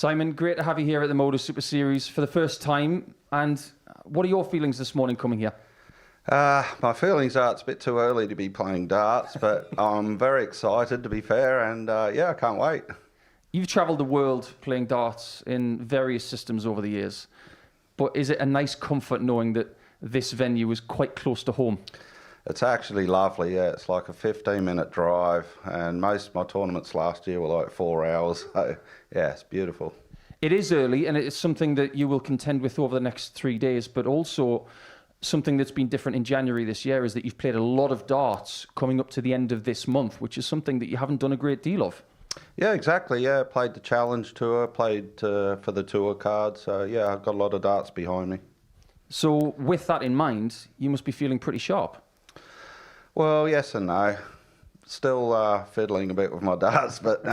Simon, great to have you here at the MODUS Super Series for the first time. And what are your feelings this morning coming here? My feelings are it's a bit too early to be playing darts, but I'm very excited, to be fair, and yeah, I can't wait. You've travelled the world playing darts in various systems over the years, but is it a nice comfort knowing that this venue is quite close to home? It's actually lovely, yeah. It's like a 15-minute drive, and most of my tournaments last year were like 4 hours, so yeah, it's beautiful. It is early, and it's something that you will contend with over the next 3 days, but also something that's been different in January this year is that you've played a lot of darts coming up to the end of this month, which is something that you haven't done a great deal of. Yeah, exactly, yeah. Played the Challenge Tour, played for the Tour card, so yeah, I've got a lot of darts behind me. So with that in mind, you must be feeling pretty sharp. Well, yes and no. Still fiddling a bit with my darts, but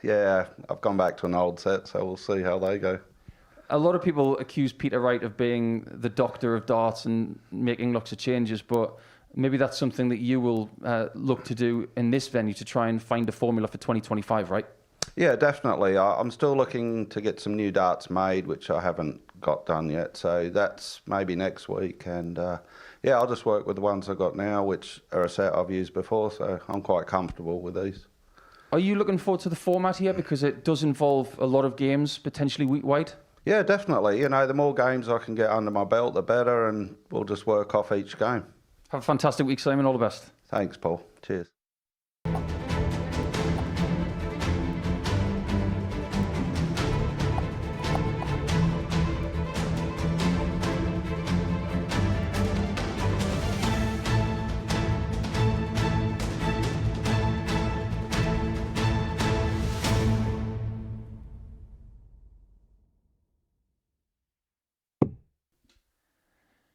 yeah, I've gone back to an old set, so we'll see how they go. A lot of people accuse Peter Wright of being the doctor of darts and making lots of changes, but maybe that's something that you will look to do in this venue to try and find a formula for 2025, right? Yeah, definitely. I'm still looking to get some new darts made, which I haven't got done yet, so that's maybe next week. And yeah, I'll just work with the ones I've got now, which are a set I've used before, so I'm quite comfortable with these. Are you looking forward to the format here? Because it does involve a lot of games, potentially week-wide. Yeah, definitely. You know, the more games I can get under my belt, the better, and we'll just work off each game. Have a fantastic week, Simon. All the best. Thanks, Paul. Cheers.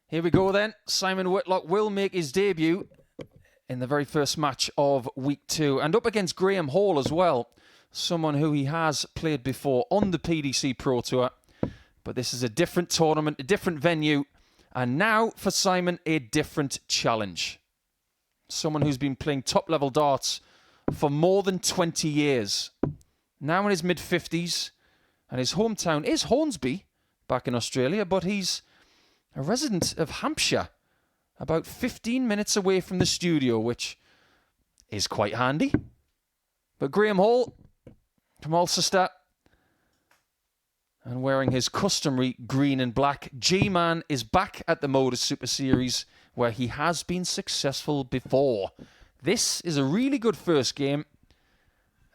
Here we go then. Simon Whitlock will make his debut in the very first match of week 2. And up against Graham Hall as well. Someone who he has played before on the PDC Pro Tour. But this is a different tournament, a different venue. And now for Simon, a different challenge. Someone who's been playing top-level darts for more than 20 years. Now in his mid-50s. And his hometown is Hornsby, back in Australia. But he's a resident of Hampshire, about 15 minutes away from the studio, which is quite handy. But Graham Hall from Ulster, and wearing his customary green and black, G-Man is back at the MODUS Super Series, where he has been successful before. This is a really good first game,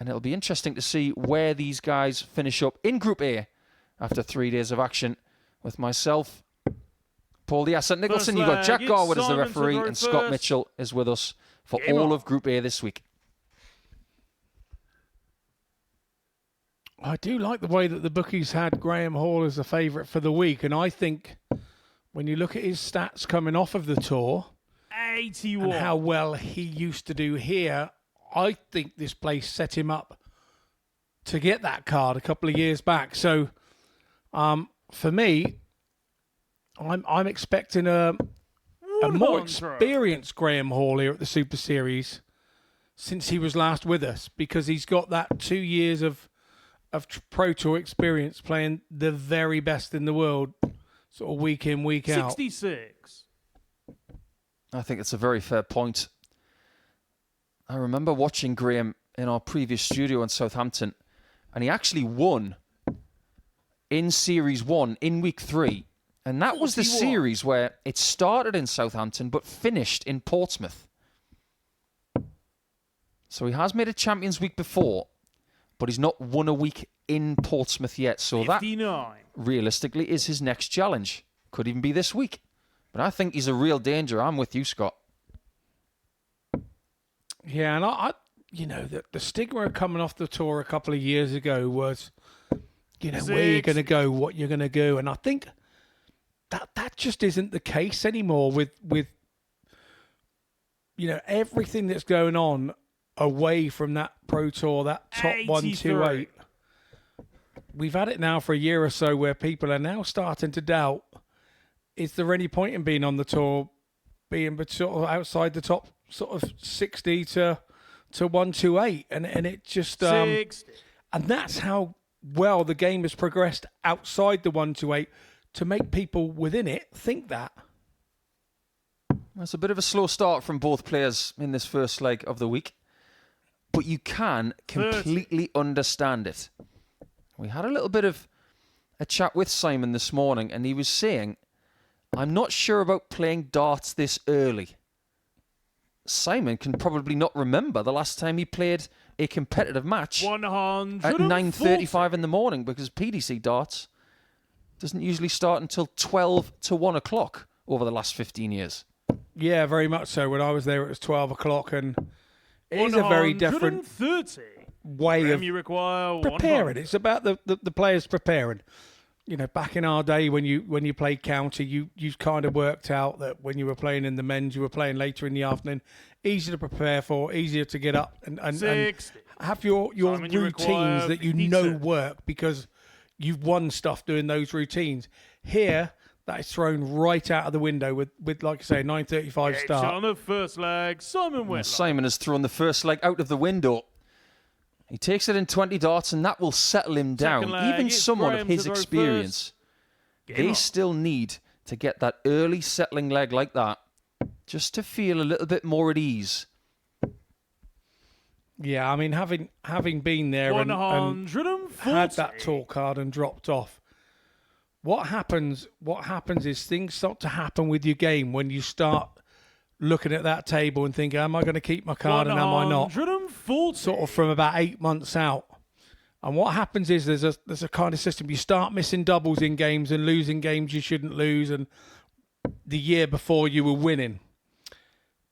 and it'll be interesting to see where these guys finish up in Group A after 3 days of action. With myself, Paul the Asset Nicholson, you've got Jack Garwood as the referee, and Scott Mitchell is with us for all of Group A this week. I do like the way that the bookies had Graham Hall as a favourite for the week, and I think when you look at his stats coming off of the tour, 81, and how well he used to do here, I think this place set him up to get that card a couple of years back. So for me, I'm expecting a more experienced Graham Hall here at the Super Series since he was last with us, because he's got that 2 years of Pro Tour experience playing the very best in the world, sort of week in, week out. 66. I think it's a very fair point. I remember watching Graham in our previous studio in Southampton, and he actually won in Series 1 in week 3. And that was the series where it started in Southampton but finished in Portsmouth. So he has made a Champions Week before, but he's not won a week in Portsmouth yet. So 59. That, realistically, is his next challenge. Could even be this week. But I think he's a real danger. I'm with you, Scott. Yeah, and I you know, the stigma of coming off the tour a couple of years ago was, you know, where you're going to go, what you're going to do. And I think that just isn't the case anymore with you know, everything that's going on away from that Pro Tour, that top 128. We've had it now for a year or so where people are now starting to doubt, is there any point in being on the tour, being sort of outside the top sort of 60 to 128? And it just... 60. And that's how well the game has progressed outside the 128 to make people within it think that. It's a bit of a slow start from both players in this first leg of the week, but you can completely understand it. We had a little bit of a chat with Simon this morning, and he was saying, I'm not sure about playing darts this early. Simon can probably not remember the last time he played a competitive match 140. at 9:35 in the morning, because PDC darts doesn't usually start until 12 to 1 o'clock over the last 15 years. Yeah, very much so. When I was there, it was 12 o'clock, and it is a very different 130. way of You require preparing. It's about the players preparing. You know, back in our day when you played county, you kind of worked out that when you were playing in the men's, you were playing later in the afternoon. Easier to prepare for, easier to get up and have your Simon, you routines require that you 52. know work because you've won stuff doing those routines. Here, that is thrown right out of the window with like I say, 9:35 start. on the first leg, Simon Whitlock. Simon has thrown the first leg out of the window. He takes it in 20 darts, and that will settle him down. Second leg, Even it's someone Graham of his to throw experience, Game they on. still need to get that early settling leg like that just to feel a little bit more at ease. Yeah, I mean, having been there and 140. had that tour card and dropped off, what happens is things start to happen with your game when you start looking at that table and thinking, am I going to keep my card and am I not? 140. Sort of from about 8 months out. And what happens is there's a kind of system. You start missing doubles in games and losing games you shouldn't lose, and the year before you were winning.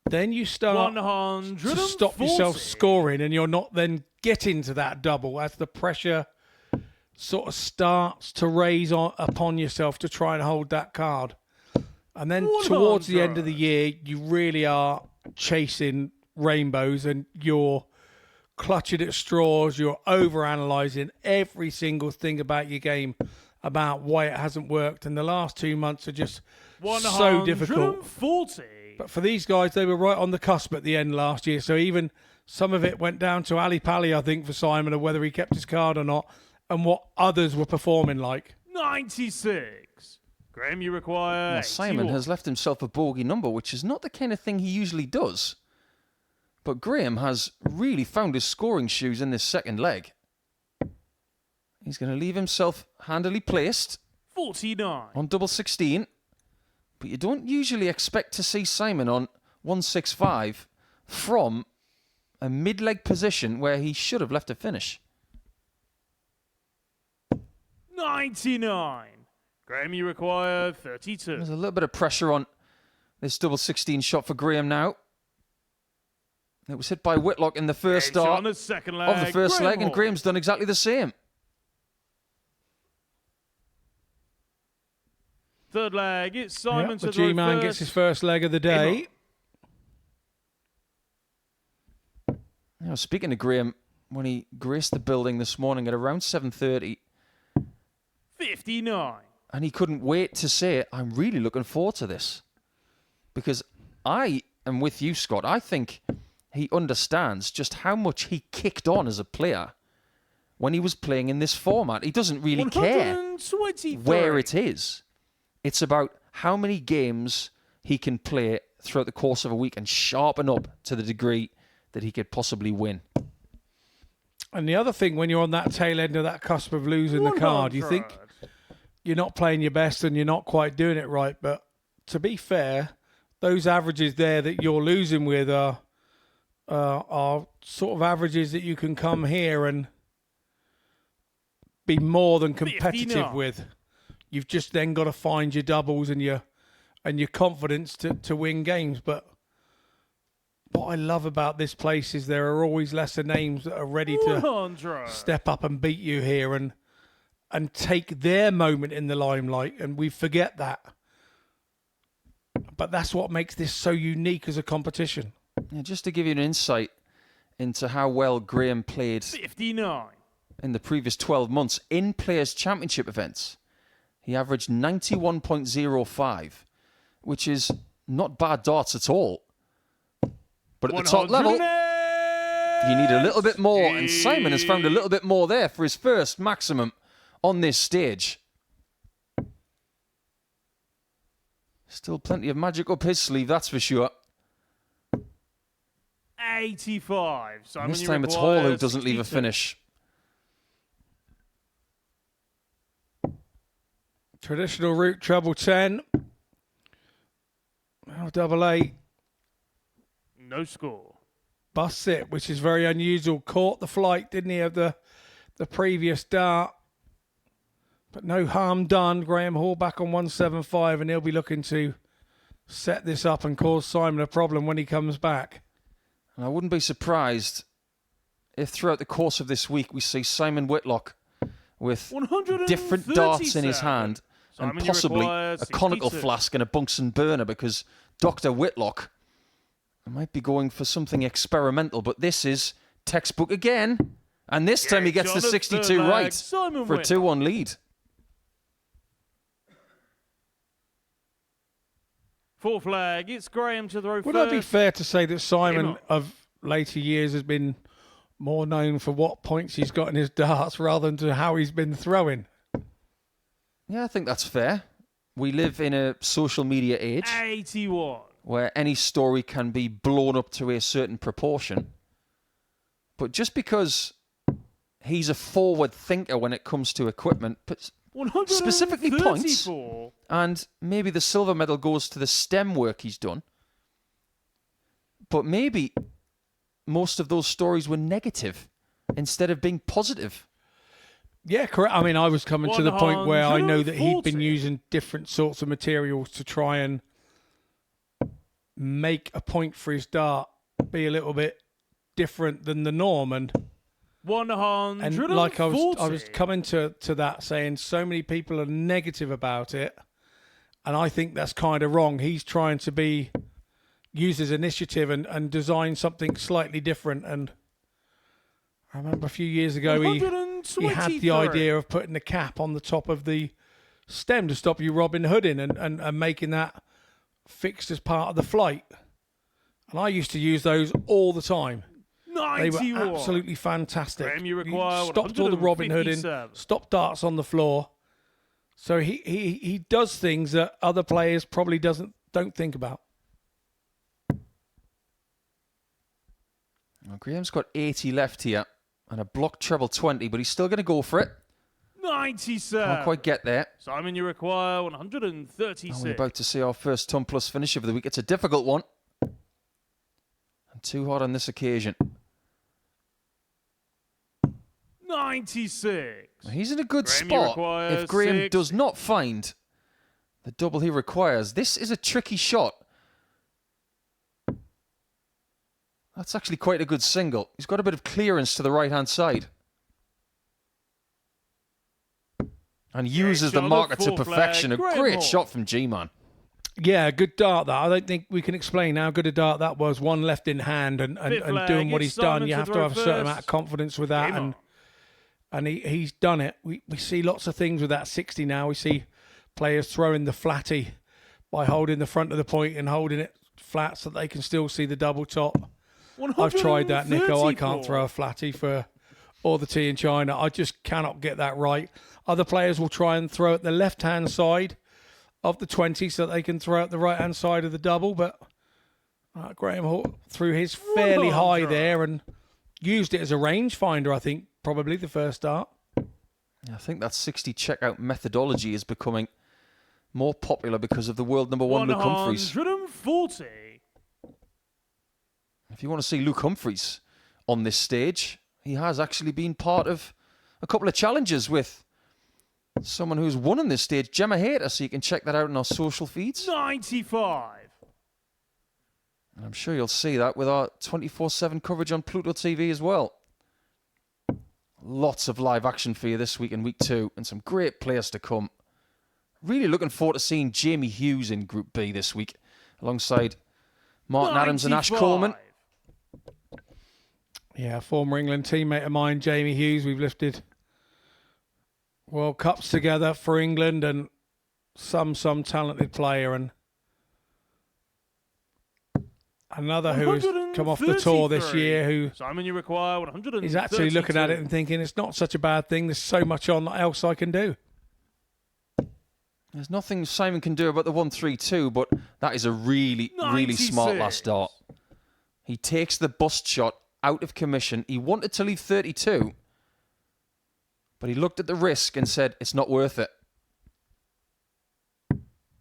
Then you start to stop yourself scoring, and you're not then getting to that double as the pressure sort of starts to raise upon yourself to try and hold that card. And then towards the end of the year, you really are chasing rainbows and you're clutching at straws. You're overanalyzing every single thing about your game, about why it hasn't worked. And the last 2 months are just so difficult. 140. But for these guys, they were right on the cusp at the end last year. So even some of it went down to Ali Pali, I think, for Simon, of whether he kept his card or not, and what others were performing like. 96. Graham, you require Well, Simon 81. has left himself a bogey number, which is not the kind of thing he usually does. But Graham has really found his scoring shoes in this second leg. He's going to leave himself handily placed 49. on double 16. But you don't usually expect to see Simon on 165 from a mid-leg position where he should have left a finish. 99. Graham, you require 32. There's a little bit of pressure on this double 16 shot for Graham now. It was hit by Whitlock in the first Edge start on the second leg. of the first Graham leg, and Hall. Graham's done exactly the same. Third leg, it's Simon The to throw G-Man first. gets his first leg of the day. Now, speaking of Graham, when he graced the building this morning at around 7:30, 59. and he couldn't wait to say, I'm really looking forward to this. Because I am with you, Scott. I think he understands just how much he kicked on as a player when he was playing in this format. He doesn't really care 123. where it is. It's about how many games he can play throughout the course of a week and sharpen up to the degree that he could possibly win. And the other thing, when you're on that tail end of that cusp of losing the card, you think you're not playing your best and you're not quite doing it right. But to be fair, those averages there that you're losing with are sort of averages that you can come here and be more than competitive 59. with. You've just then got to find your doubles and your confidence to win games. But what I love about this place is there are always lesser names that are ready to 100. step up and beat you here and take their moment in the limelight, and we forget that. But that's what makes this so unique as a competition. Yeah, just to give you an insight into how well Graham played 59. in the previous 12 months in Players' Championship events, he averaged 91.05, which is not bad darts at all. But at the top level, You need a little bit more, and Simon has found a little bit more there for his first maximum on this stage. Still plenty of magic up his sleeve, that's for sure. 85. Simon, And this you time it's Hall who require doesn't leave a 62. finish. Traditional route, treble 10. Oh, double 8. No score. Busts it, which is very unusual. Caught the flight, didn't he, of the previous dart. But no harm done. Graham Hall back on 175, and he'll be looking to set this up and cause Simon a problem when he comes back. And I wouldn't be surprised if throughout the course of this week we see Simon Whitlock with different darts in his hand Simon, and you possibly require a conical 62. flask and a Bunsen burner, because Dr. Whitlock might be going for something experimental, but this is textbook again. And this time he gets the 62 right Simon for a Whitlock. 2-1 lead. Fourth flag, it's Graham to throw Would first. it be fair to say that Simon on. of later years has been more known for what points he's got in his darts rather than to how he's been throwing? Yeah, I think that's fair. We live in a social media age 81. where any story can be blown up to a certain proportion. But just because he's a forward thinker when it comes to equipment, but specifically points, 134. and maybe the silver medal goes to the stem work he's done, but maybe most of those stories were negative instead of being positive. Yeah, correct. I mean, I was coming to the point where I know that he'd been 140. using different sorts of materials to try and make a point for his dart be a little bit different than the norm. And 140. like I was coming to that saying so many people are negative about it, and I think that's kind of wrong. He's trying to use his initiative and design something slightly different. And I remember a few years ago he had the idea of putting the cap on the top of the stem to stop you Robin Hooding and making that fixed as part of the flight. And I used to use those all the time. They 91. were absolutely fantastic. Graham, you require stopped all the Robin Hooding, 157. stopped darts on the floor. So he does things that other players probably don't think about. Well, Graham's got 80 left here and a blocked treble 20, but he's still going to go for it. 97. Can't quite get there. Simon, you require And 136. we're about to see our first ton plus finish of the week. It's a difficult one. And too hard on this occasion. 96. He's in a good Graham, you spot. require If Graham 60. does not find the double he requires, this is a tricky shot. That's actually quite a good single. He's got a bit of clearance to the right-hand side. And uses the shot, marker to full perfection. A flag. great Graham shot from G-Man. Yeah, good dart that. I don't think we can explain how good a dart that was. One left in hand and Fifth flag, doing what it's he's done. Simon You to have to throw have a certain first. amount of confidence with that. Game And he's done it. We see lots of things with that 60 now. We see players throwing the flatty by holding the front of the point and holding it flat so they can still see the double top. I've tried that, Nico. I can't throw a flatty for all the tea in China. I just cannot get that right. Other players will try and throw at the left-hand side of the 20 so they can throw at the right-hand side of the double, but Graham Hall threw his fairly high there and used it as a rangefinder, I think, probably the first dart. I think that 60 checkout methodology is becoming more popular because of the world number one, Luke Humphries. 140. If you want to see Luke Humphries on this stage, he has actually been part of a couple of challenges with someone who's won on this stage, Gemma Hayter, so you can check that out on our social feeds. 95. And I'm sure you'll see that with our 24/7 coverage on Pluto TV as well. Lots of live action for you this week in week 2 and some great players to come. Really looking forward to seeing Jamie Hughes in Group B this week alongside Martin Adams and Ash 95. Coleman. Yeah, former England teammate of mine, Jamie Hughes. We've lifted World Cups together for England, and some talented player. And another who has come off the tour this year, who Simon, you require 132. is actually looking at it and thinking it's not such a bad thing. There's so much else I can do. There's nothing Simon can do about the 132, but that is a really, really smart 96. last dart. He takes the bust shot out of commission. He wanted to leave 32, but he looked at the risk and said, it's not worth it.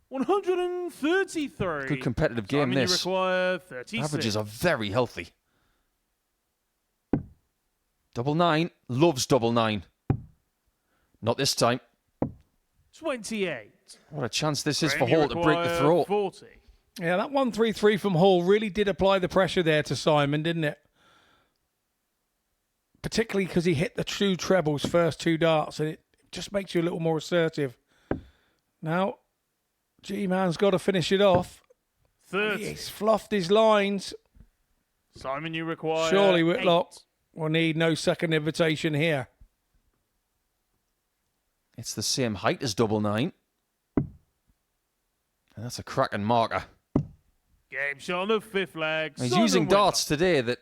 133. Good competitive game, Simon, this. you require 36. Averages are very healthy. Double nine. Loves double nine. Not this time. 28. What a chance this is for Graham, you Hall to break the require throat. 40. Yeah, that 133 from Hall really did apply the pressure there to Simon, didn't it? Particularly because he hit the two trebles first two darts, and it just makes you a little more assertive. Now, G-Man's got to finish it off. 30. He's fluffed his lines. Simon, you require Surely Whitlock 8. will need no second invitation here. It's the same height as double nine. And that's a cracking marker. Game shot on the fifth leg. He's Simon using Whitlock. darts today that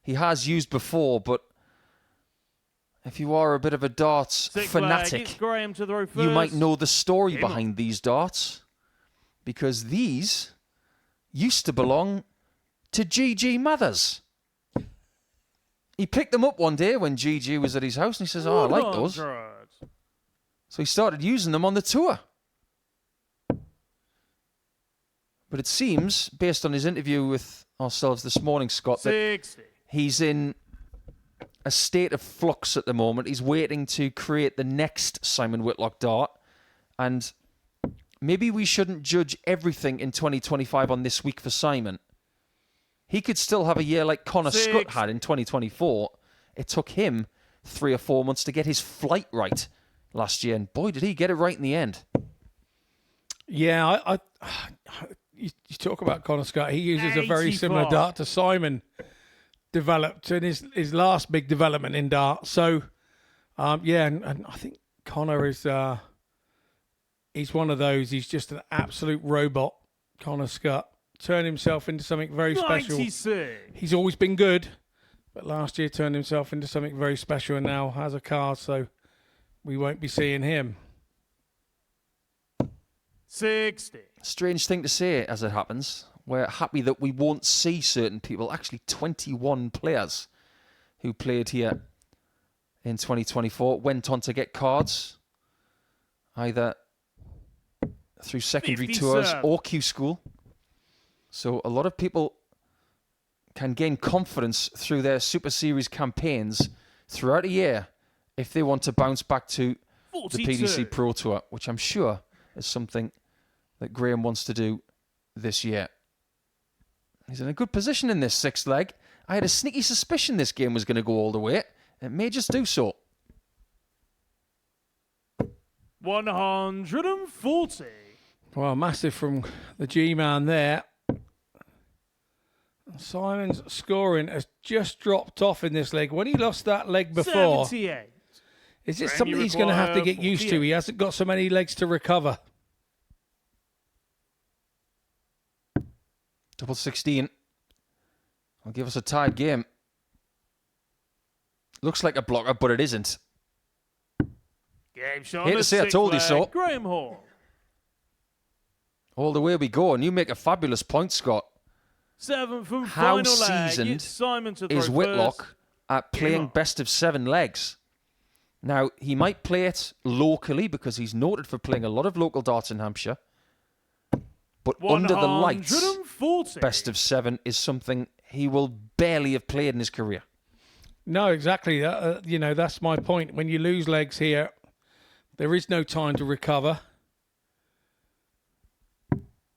he has used before, but if you are a bit of a darts Sixth leg. It's fanatic, Graham to throw first. you might know the story Game on. behind these darts, because these used to belong to G.G. Mathers. He picked them up one day when G.G. was at his house, and he says, oh, I like those. 100. So he started using them on the tour. But it seems, based on his interview with ourselves this morning, Scott, that 60. he's in a state of flux at the moment. He's waiting to create the next Simon Whitlock dart. And maybe we shouldn't judge everything in 2025 on this week for Simon. He could still have a year like Connor Scott had in 2024. It took him 3 or 4 months to get his flight right last year. And boy, did he get it right in the end. Yeah, you talk about Connor Scott. He uses a very 84. similar dart to Simon developed in his last big development in dart. So, yeah, and I think Connor is he's one of those. He's just an absolute robot, Connor Scott. Turned himself into something very special. 96. He's always been good, but last year turned himself into something very special and now has a card, so we won't be seeing him. 60. Strange thing to say as it happens. We're happy that we won't see certain people, actually 21 players who played here in 2024, went on to get cards, either through secondary 57. tours or Q School. So a lot of people can gain confidence through their Super Series campaigns throughout a year if they want to bounce back to 42. the PDC Pro Tour, which I'm sure is something that Graham wants to do this year. He's in a good position in this sixth leg. I had a sneaky suspicion this game was going to go all the way. It may just do so. 140. Well, massive from the G-Man there. Simon's scoring has just dropped off in this leg. When he lost that leg before, 78. is it Graham, something you he's going to have to require get used to? 48. He hasn't got so many legs to recover. Double 16. Will give us a tied game. Looks like a blocker, but it isn't. Game shot Hate on the to say I sixth told you leg. so. Graham Hall. All the way we go, and you make a fabulous point, Scott. 7th from How final leg. seasoned It's Simon to throw Is Whitlock first. at playing on. best of 7 legs? Now, he might play it locally because he's noted for playing a lot of local darts in Hampshire. But under the lights, 140. best of 7 is something he will barely have played in his career. No, exactly. That's my point. When you lose legs here, there is no time to recover.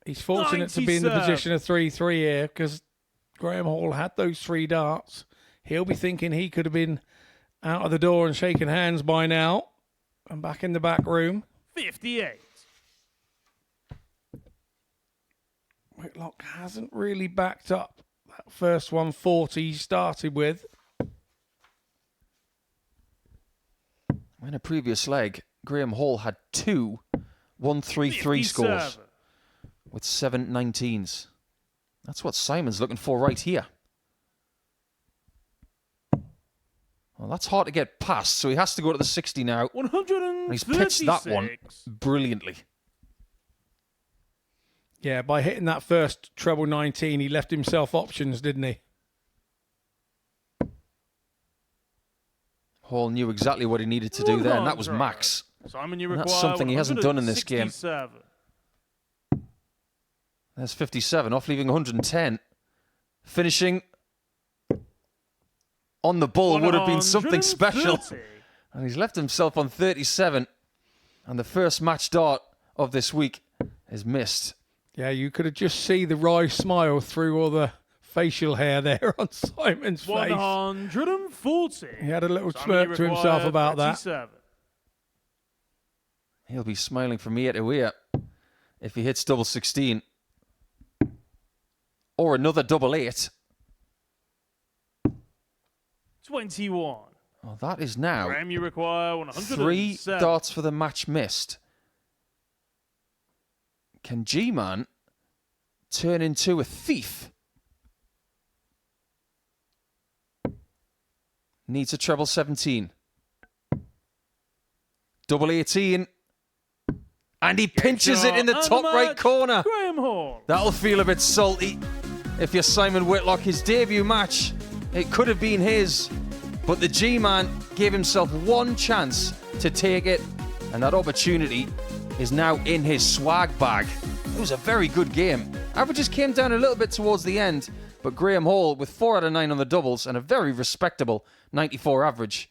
He's fortunate to be in the 97. position of 3-3 here because Graham Hall had those 3 darts. He'll be thinking he could have been out of the door and shaking hands by now and back in the back room. 58. Whitlock hasn't really backed up that first 140 he started with. In a previous leg, Graham Hall had 2 1-3-3 scores 57. with 7 19s. That's what Simon's looking for right here. Well, that's hard to get past, so he has to go to the 60 now. 136. And he's pitched that one brilliantly. Yeah, by hitting that first treble 19, he left himself options, didn't he? Hall knew exactly what he needed to do there, and that was max. Simon, you And require that's something he hasn't done in this game. 167. There's 57 off, leaving 110. Finishing on the ball would have been something special. 130. And he's left himself on 37. And the first match dart of this week is missed. Yeah, you could have just see the wry smile through all the facial hair there on Simon's face. 140. He had a little Simon, smirk you to himself require about that. 37. He'll be smiling from ear to ear if he hits double 16. Or another double 8. 21. Well, that is now Graham, you require 107. 3 darts for the match missed. Can G-Man turn into a thief? Needs a treble 17. Double 18. And he pinches it in the And top right match, corner. Graham Hall. That'll feel a bit salty if you're Simon Whitlock. His debut match, it could have been his, but the G-Man gave himself one chance to take it, and that opportunity is now in his swag bag. It was a very good game. Averages came down a little bit towards the end, but Graham Hall with 4 out of 9 on the doubles and a very respectable 94 average.